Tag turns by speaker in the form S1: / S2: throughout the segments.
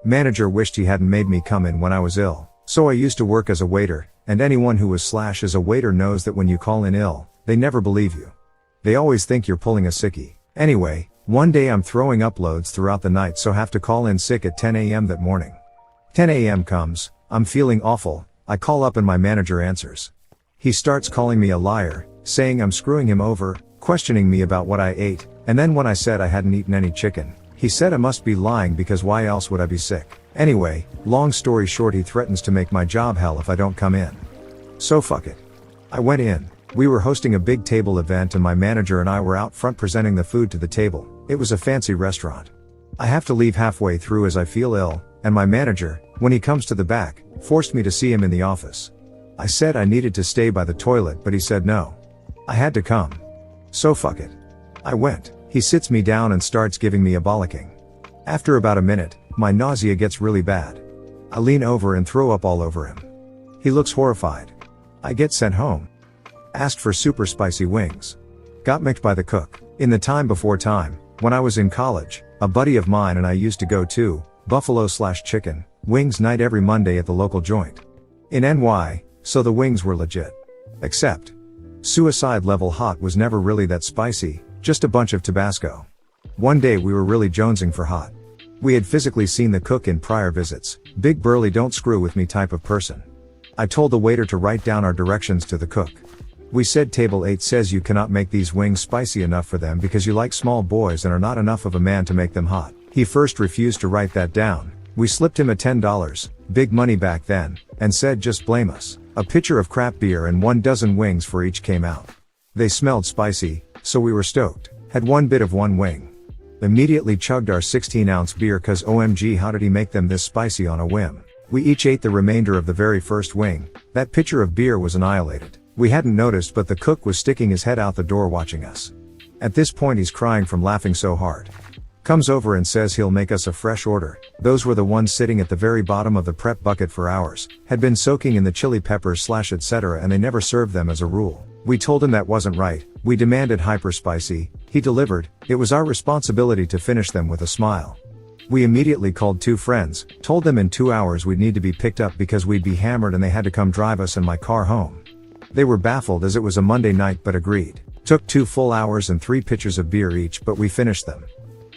S1: Manager wished he hadn't made me come in when I was ill. So I used to work as a waiter, and anyone who was / is a waiter knows that when you call in ill, they never believe you. They always think you're pulling a sickie. Anyway, one day I'm throwing up loads throughout the night, so have to call in sick at 10 a.m. that morning. 10 a.m. comes, I'm feeling awful, I call up and my manager answers. He starts calling me a liar, saying I'm screwing him over, questioning me about what I ate, and then when I said I hadn't eaten any chicken, he said I must be lying because why else would I be sick? Anyway, long story short, he threatens to make my job hell if I don't come in. So fuck it. I went in. We were hosting a big table event and my manager and I were out front presenting the food to the table. It was a fancy restaurant. I have to leave halfway through as I feel ill, and my manager, when he comes to the back, forced me to see him in the office. I said I needed to stay by the toilet, but he said no. I had to come. So fuck it. I went. He sits me down and starts giving me a bollocking. After about a minute, my nausea gets really bad. I lean over and throw up all over him. He looks horrified. I get sent home. Asked for super spicy wings. Got micked by the cook. In the time before time, when I was in college, a buddy of mine and I used to go to buffalo/chicken wings night every Monday at the local joint in NY, so the wings were legit. Except, suicide level hot was never really that spicy, just a bunch of Tabasco. One day we were really jonesing for hot. We had physically seen the cook in prior visits, big burly don't screw with me type of person. I told the waiter to write down our directions to the cook. We said table 8 says you cannot make these wings spicy enough for them because you like small boys and are not enough of a man to make them hot. He first refused to write that down. We slipped him a $10, big money back then, and said just blame us. A pitcher of crap beer and 1 dozen wings for each came out. They smelled spicy, so we were stoked. Had one bit of one wing. Immediately chugged our 16-ounce beer cause OMG how did he make them this spicy on a whim. We each ate the remainder of the very first wing. That pitcher of beer was annihilated. We hadn't noticed but the cook was sticking his head out the door watching us. At this point he's crying from laughing so hard. Comes over and says he'll make us a fresh order. Those were the ones sitting at the very bottom of the prep bucket for hours, had been soaking in the chili peppers / etc. and they never served them as a rule. We told him that wasn't right. We demanded hyper spicy. He delivered. It was our responsibility to finish them with a smile. We immediately called 2 friends, told them in 2 hours we'd need to be picked up because we'd be hammered and they had to come drive us in my car home. They were baffled as it was a Monday night but agreed. Took 2 full hours and 3 pitchers of beer each but we finished them.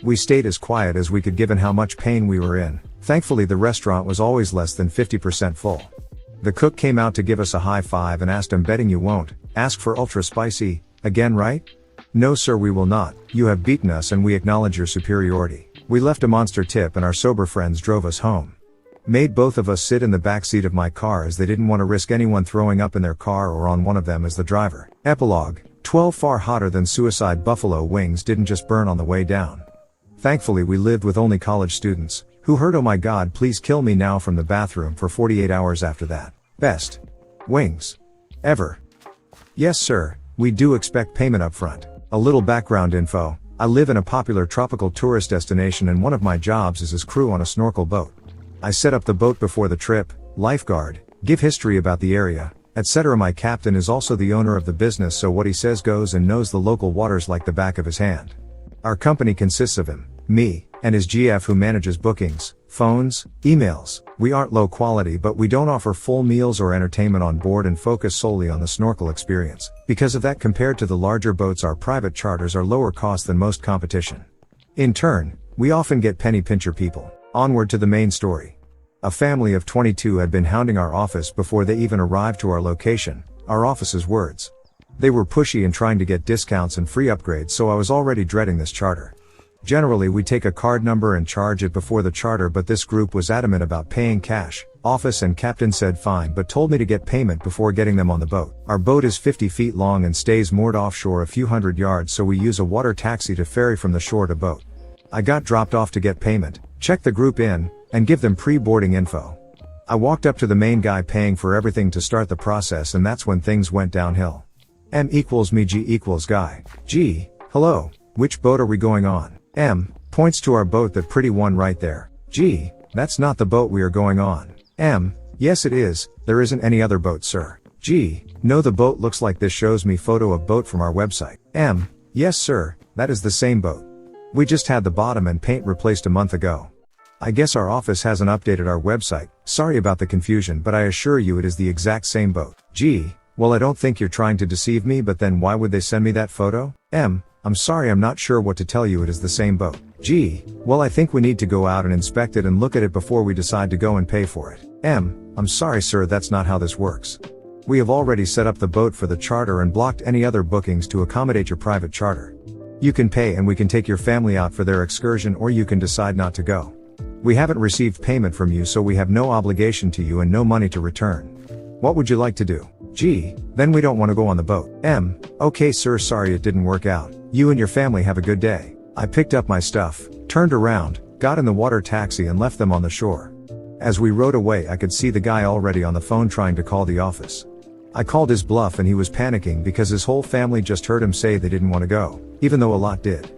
S1: We stayed as quiet as we could given how much pain we were in. Thankfully the restaurant was always less than 50% full. The cook came out to give us a high five and asked I'm betting you won't ask for ultra spicy again, right? No sir, we will not. You have beaten us and we acknowledge your superiority. We left a monster tip and our sober friends drove us home. Made both of us sit in the back seat of my car as they didn't want to risk anyone throwing up in their car or on one of them as the driver. Epilogue, 12 far hotter than suicide buffalo wings didn't just burn on the way down. Thankfully we lived with only college students, who heard oh my god please kill me now from the bathroom for 48 hours after that. Best wings ever. Yes sir, we do expect payment up front. A little background info, I live in a popular tropical tourist destination and one of my jobs is as crew on a snorkel boat. I set up the boat before the trip, lifeguard, give history about the area, etc. My captain is also the owner of the business so what he says goes and knows the local waters like the back of his hand. Our company consists of him, me, and his GF who manages bookings, phones, emails. We aren't low quality but we don't offer full meals or entertainment on board and focus solely on the snorkel experience. Because of that compared to the larger boats our private charters are lower cost than most competition. In turn, we often get penny pincher people. Onward to the main story. A family of 22 had been hounding our office before they even arrived to our location, our office's words. They were pushy and trying to get discounts and free upgrades so I was already dreading this charter. Generally we take a card number and charge it before the charter but this group was adamant about paying cash. Office and captain said fine but told me to get payment before getting them on the boat. Our boat is 50 feet long and stays moored offshore a few hundred yards so we use a water taxi to ferry from the shore to boat. I got dropped off to get payment, check the group in, and give them pre-boarding info. I walked up to the main guy paying for everything to start the process and that's when things went downhill. M equals me, G equals guy. G, hello, which boat are we going on? M, points to our boat, that pretty one right there. G, that's not the boat we are going on. M, yes it is, there isn't any other boat sir. G, no the boat looks like this, shows me photo of boat from our website. M, yes sir, that is the same boat. We just had the bottom and paint replaced a month ago. I guess our office hasn't updated our website. Sorry about the confusion, but I assure you it is the exact same boat. Gee, well, I don't think you're trying to deceive me, but then why would they send me that photo? I'm sorry, I'm not sure what to tell you, it is the same boat. Gee, well, I think we need to go out and inspect it and look at it before we decide to go and pay for it. I'm sorry sir, that's not how this works. We have already set up the boat for the charter and blocked any other bookings to accommodate your private charter. You can pay and we can take your family out for their excursion, or you can decide not to go. We haven't received payment from you, so we have no obligation to you and no money to return. What would you like to do? Gee, then we don't want to go on the boat. Okay sir, sorry it didn't work out. You and your family have a good day. I picked up my stuff, turned around, got in the water taxi and left them on the shore. As we rode away, I could see the guy already on the phone trying to call the office. I called his bluff and he was panicking because his whole family just heard him say they didn't want to go, even though a lot did.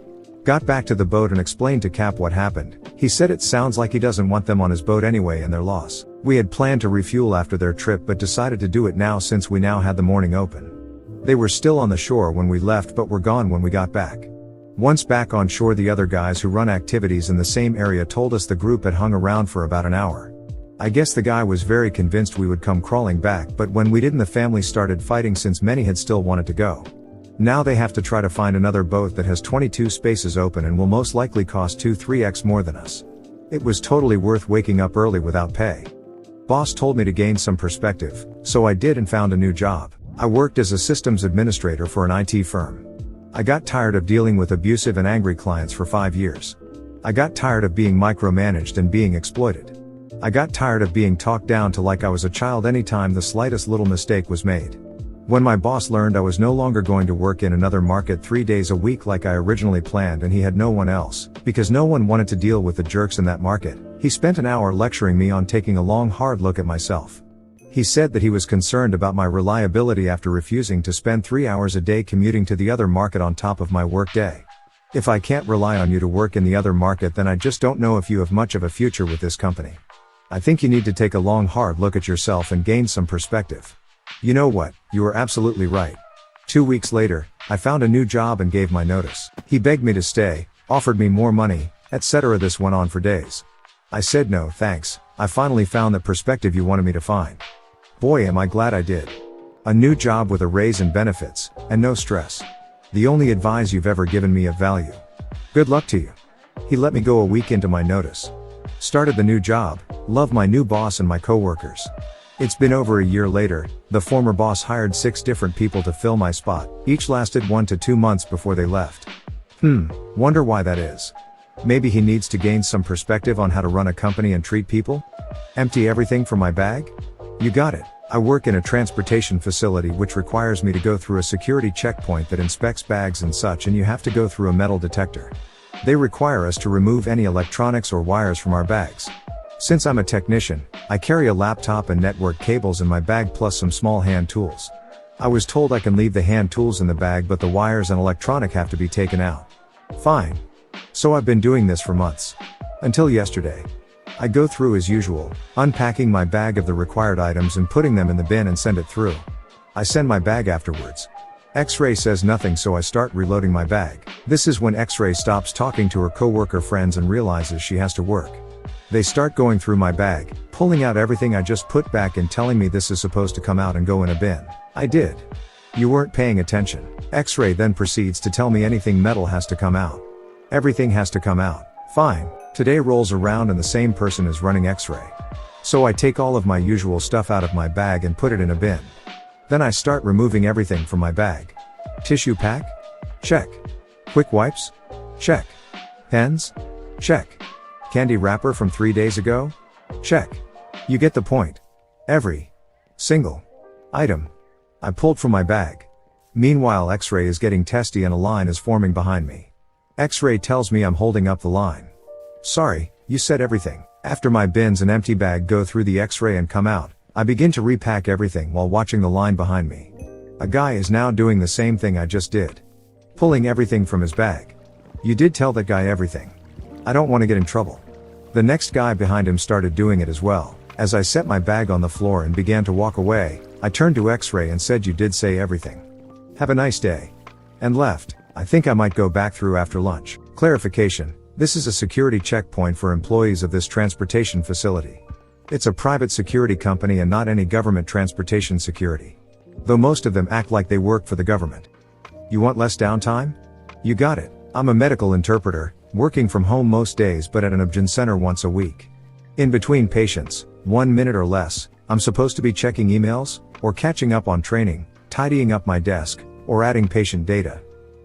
S1: Got back to the boat and explained to Cap what happened. He said it sounds like he doesn't want them on his boat anyway and their loss. We had planned to refuel after their trip but decided to do it now since we now had the morning open. They were still on the shore when we left but were gone when we got back. Once back on shore, the other guys who run activities in the same area told us the group had hung around for about an hour. I guess the guy was very convinced we would come crawling back, but when we didn't, the family started fighting since many had still wanted to go. Now they have to try to find another boat that has 22 spaces open and will most likely cost 2-3x more than us. It was totally worth waking up early without pay. Boss told me to gain some perspective, so I did and found a new job. I worked as a systems administrator for an IT firm. I got tired of dealing with abusive and angry clients for 5 years. I got tired of being micromanaged and being exploited. I got tired of being talked down to like I was a child anytime the slightest little mistake was made. When my boss learned I was no longer going to work in another market 3 days a week like I originally planned, and he had no one else, because no one wanted to deal with the jerks in that market, he spent an hour lecturing me on taking a long hard look at myself. He said that he was concerned about my reliability after refusing to spend 3 hours a day commuting to the other market on top of my work day. If I can't rely on you to work in the other market, then I just don't know if you have much of a future with this company. I think you need to take a long hard look at yourself and gain some perspective. You know what, you are absolutely right. 2 weeks later, I found a new job and gave my notice. He begged me to stay, offered me more money, etc. This went on for days. I said no thanks. I finally found the perspective you wanted me to find. Boy, am I glad I did. A new job with a raise and benefits, and no stress. The only advice you've ever given me of value. Good luck to you. He let me go a week into my notice. Started the new job, love my new boss and my coworkers. It's been over a year later. The former boss hired 6 different people to fill my spot. Each lasted 1 to 2 months before they left. Wonder why that is. Maybe he needs to gain some perspective on how to run a company and treat people? Empty everything from my bag? You got it. I work in a transportation facility which requires me to go through a security checkpoint that inspects bags and such, and you have to go through a metal detector. They require us to remove any electronics or wires from our bags. Since I'm a technician, I carry a laptop and network cables in my bag plus some small hand tools. I was told I can leave the hand tools in the bag, but the wires and electronic have to be taken out. Fine. So I've been doing this for months. Until yesterday. I go through as usual, unpacking my bag of the required items and putting them in the bin and send it through. I send my bag afterwards. X-Ray says nothing, so I start reloading my bag. This is when X-Ray stops talking to her coworker friends and realizes she has to work. They start going through my bag, pulling out everything I just put back and telling me this is supposed to come out and go in a bin. I did. You weren't paying attention. X-Ray then proceeds to tell me anything metal has to come out. Everything has to come out. Fine. Today rolls around and the same person is running X-Ray. So I take all of my usual stuff out of my bag and put it in a bin. Then I start removing everything from my bag. Tissue pack? Check. Quick wipes? Check. Pens? Check. Candy wrapper from 3 days ago? Check. You get the point. Every single item I pulled from my bag. Meanwhile, X-Ray is getting testy and a line is forming behind me. X-Ray tells me I'm holding up the line. Sorry, you said everything. After my bins and empty bag go through the X-ray and come out, I begin to repack everything while watching the line behind me. A guy is now doing the same thing I just did. Pulling everything from his bag. You did tell that guy everything. I don't want to get in trouble. The next guy behind him started doing it as well. As I set my bag on the floor and began to walk away, I turned to X-Ray and said, "You did say everything. Have a nice day." And left. I think I might go back through after lunch. Clarification. This is a security checkpoint for employees of this transportation facility. It's a private security company and not any government transportation security. Though most of them act like they work for the government. You want less downtime? You got it. I'm a medical interpreter, working from home most days but at an obgyn center once a week. In between patients, 1 minute or less, I'm supposed to be checking emails, or catching up on training, tidying up my desk, or adding patient data.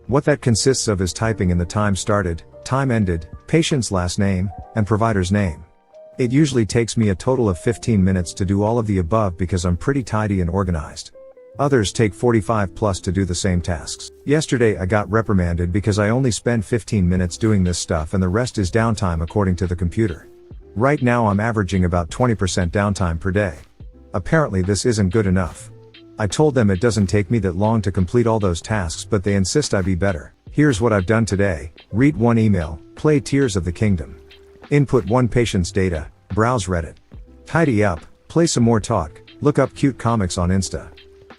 S1: What that consists of is typing in the time started, time ended, patient's last name, and provider's name. It usually takes me a total of 15 minutes to do all of the above because I'm pretty tidy and organized. Others take 45 plus to do the same tasks. Yesterday I got reprimanded because I only spend 15 minutes doing this stuff and the rest is downtime according to the computer. Right now I'm averaging about 20% downtime per day. Apparently this isn't good enough. I told them it doesn't take me that long to complete all those tasks but they insist I be better. Here's what I've done today: read 1 email, play Tears of the Kingdom. Input 1 patient's data, browse Reddit. Tidy up, play some more talk, look up cute comics on Insta.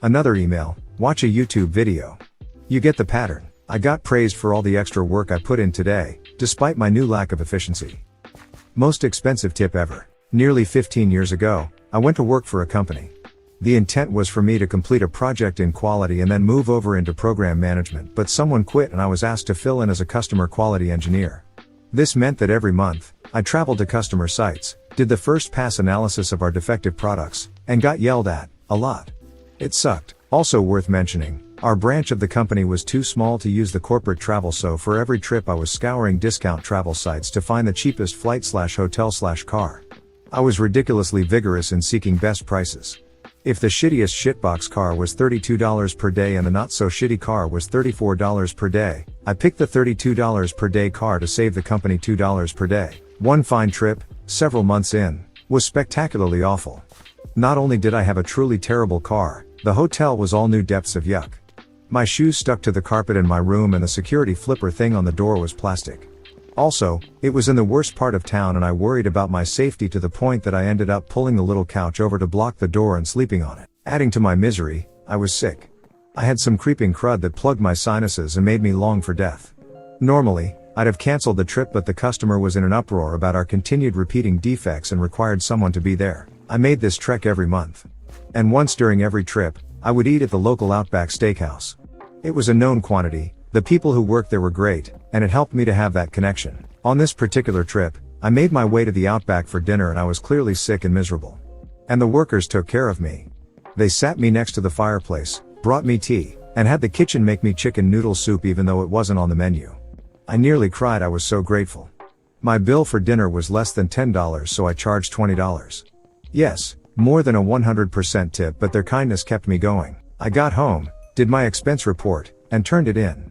S1: Another email, watch a YouTube video. You get the pattern. I got praised for all the extra work I put in today, despite my new lack of efficiency. Most expensive tip ever. Nearly 15 years ago, I went to work for a company. The intent was for me to complete a project in quality and then move over into program management, but someone quit and I was asked to fill in as a customer quality engineer. This meant that every month, I traveled to customer sites, did the first pass analysis of our defective products, and got yelled at, a lot. It sucked. Also worth mentioning, our branch of the company was too small to use the corporate travel, so for every trip I was scouring discount travel sites to find the cheapest flight/hotel/car. I was ridiculously vigorous in seeking best prices. If the shittiest shitbox car was $32 per day and the not so shitty car was $34 per day, I picked the $32 per day car to save the company $2 per day. One fine trip, several months in, was spectacularly awful. Not only did I have a truly terrible car, the hotel was all new depths of yuck. My shoes stuck to the carpet in my room and the security flipper thing on the door was plastic. Also, it was in the worst part of town and I worried about my safety to the point that I ended up pulling the little couch over to block the door and sleeping on it. Adding to my misery, I was sick. I had some creeping crud that plugged my sinuses and made me long for death. Normally, I'd have canceled the trip, but the customer was in an uproar about our continued repeating defects and required someone to be there. I made this trek every month. And once during every trip, I would eat at the local Outback Steakhouse. It was a known quantity, the people who worked there were great, and it helped me to have that connection. On this particular trip, I made my way to the Outback for dinner and I was clearly sick and miserable. And the workers took care of me. They sat me next to the fireplace, brought me tea, and had the kitchen make me chicken noodle soup even though it wasn't on the menu. I nearly cried, I was so grateful. My bill for dinner was less than $10, so I charged $20. Yes, more than a 100% tip, but their kindness kept me going. I got home, did my expense report, and turned it in.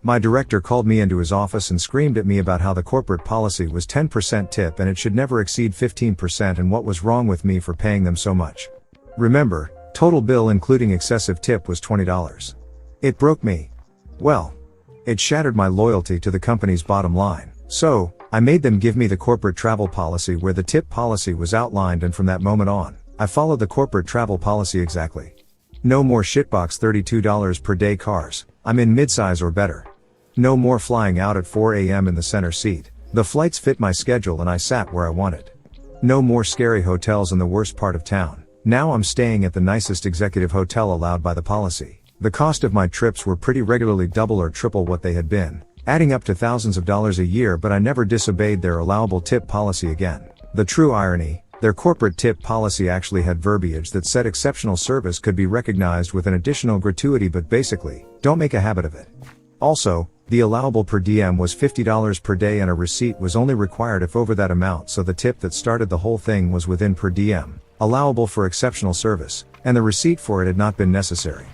S1: My director called me into his office and screamed at me about how the corporate policy was 10% tip and it should never exceed 15% and what was wrong with me for paying them so much. Remember, total bill including excessive tip was $20. It broke me. Well, it shattered my loyalty to the company's bottom line. So, I made them give me the corporate travel policy where the tip policy was outlined, and from that moment on, I followed the corporate travel policy exactly. No more shitbox $32 per day cars, I'm in midsize or better. No more flying out at 4 a.m. in the center seat. The flights fit my schedule and I sat where I wanted. No more scary hotels in the worst part of town. Now I'm staying at the nicest executive hotel allowed by the policy. The cost of my trips were pretty regularly double or triple what they had been, adding up to thousands of dollars a year, but I never disobeyed their allowable tip policy again. The true irony, their corporate tip policy actually had verbiage that said exceptional service could be recognized with an additional gratuity, but basically, don't make a habit of it. Also, the allowable per diem was $50 per day and a receipt was only required if over that amount, so the tip that started the whole thing was within per diem, allowable for exceptional service, and the receipt for it had not been necessary.